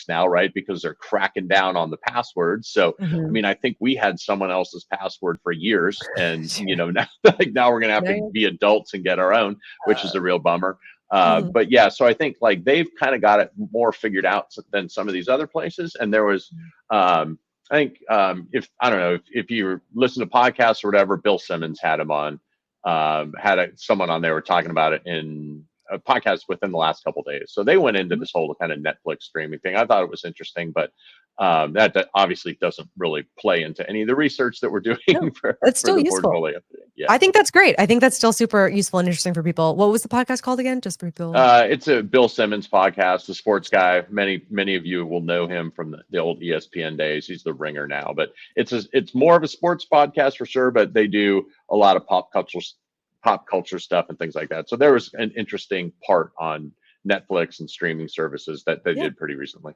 now, right? Because they're cracking down on the passwords. So, I Mhm. mean, I think we had someone else's password for years, and Sure. now, like now we're gonna have Now to you're be adults and get our own, which is uh, a real bummer. mhm. But yeah, so I think like they've kind of got it more figured out than some of these other places. And there was, I think, if I don't know if you listen to podcasts or whatever, Bill Simmons had him on, someone on there were talking about it in a podcast within the last couple of days. So they went into Mhm. this whole kind of Netflix streaming thing. I thought it was interesting, but that obviously doesn't really play into any of the research that we're doing No, it's for still the useful. portfolio. Yeah. I think that's great. I think that's still super useful and interesting for people. What was the podcast called again? Just for people. It's a Bill Simmons podcast, the sports guy. Many of you will know him from the old ESPN days. He's the Ringer now, but it's more of a sports podcast for sure. But they do a lot of pop culture stuff and things like that. So there was an interesting part on Netflix and streaming services that they Yeah. did pretty recently.